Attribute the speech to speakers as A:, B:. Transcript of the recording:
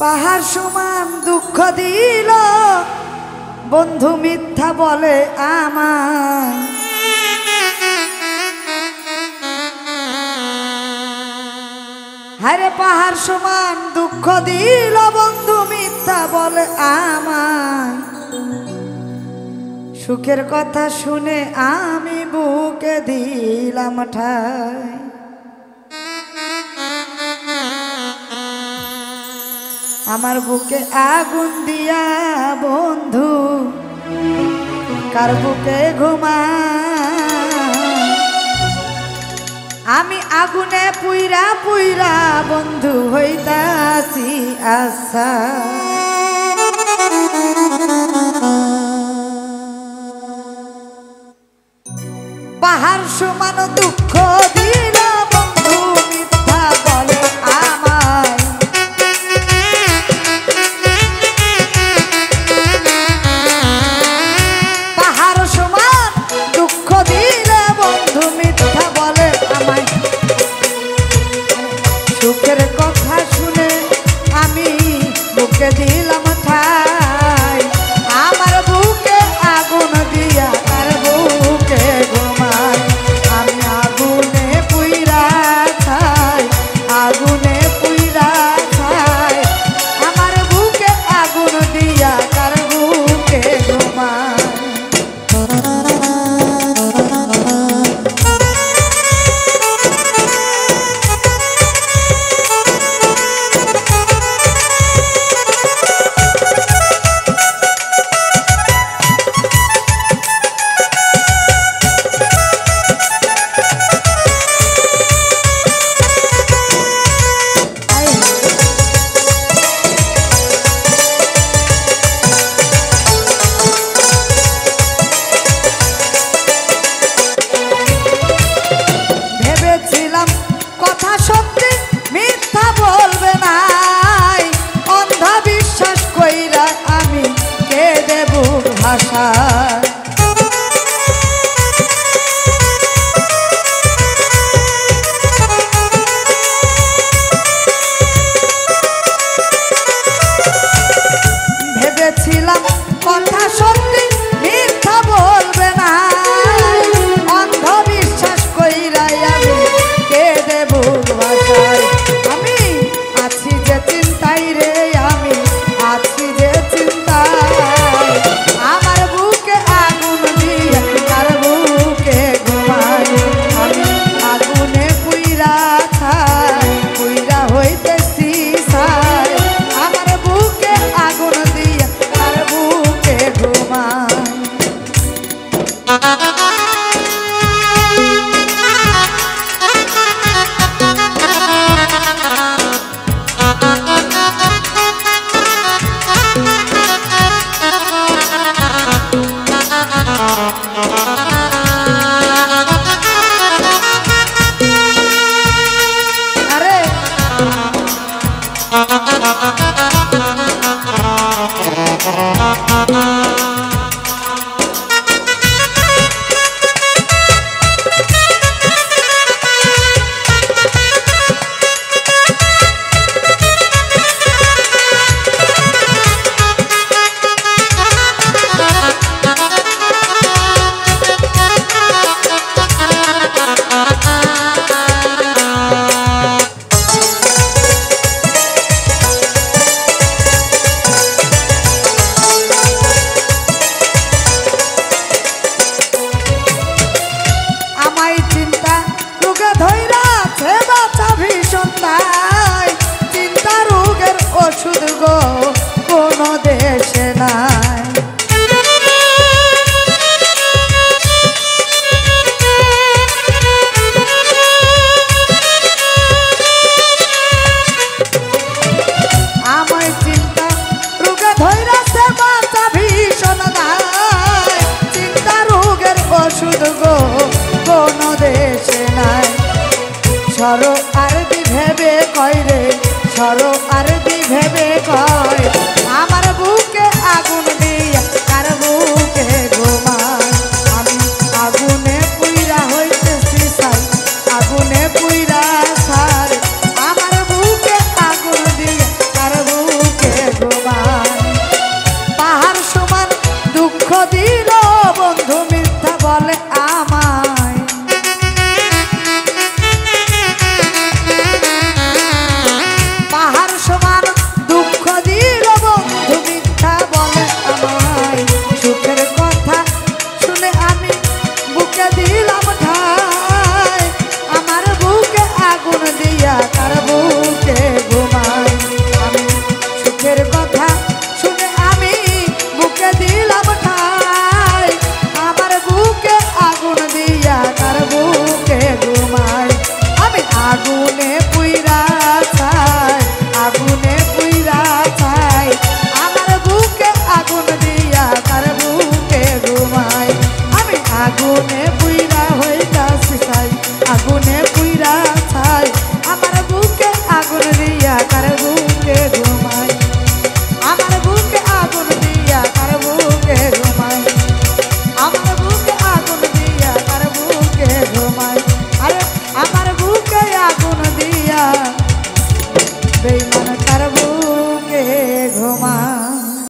A: পাহাড় সমান দুঃখ দিল বন্ধু মিথ্যা বলে আমায়। হায়রে পাহাড় সমান দুঃখ দিল বন্ধু মিথ্যা বলে আমায়। সুখের কথা শুনে আমি বুকে দিলাম ঠাই। আমার বুকে আগুন দিয়া বন্ধু কার বুকে ঘুমায়। আমি আগুনে পুইরা পুইরা বন্ধু হইতাছি আশা। পাহাড় সমান দুঃখ দিল বন্ধু মিথ্যা বলে আমায়। পাহাড় সমান দুঃখ দিলে বন্ধু মিথ্যা বলে আমায়। সুখের কথা শুনে আমি বুকে দিলাম ঠাই। আমার বুকে আগুন দিয়া তার বুকে ঘুমায়। আমি আগুনে পুইরা ছাই, আগুনে পুইরা ছাই। আমার বুকে আগুন দিয়া তার বুকে ঘুমায়। ভেবেছিলাম কথা সত্যি মিথ্যা বলবে না। অন্ধবিশ্বাস কইরাই আমি কেঁদে বুক ভাষায়। আমি আছি যে চিন্তায় রে, আমি আছি যে চিন্তায়। আমার বুকে আগুন দিয়ে তার বুকে ঘুমাই। আমি আগুনে পুইরা ছাই, পুইরা হইতেছি ছাই। আমার বুকে আগুন দিয়ে তার বুকে ঘুমাই। সরো আর দি ভেবে কইরে, সরো আর দি ভেবে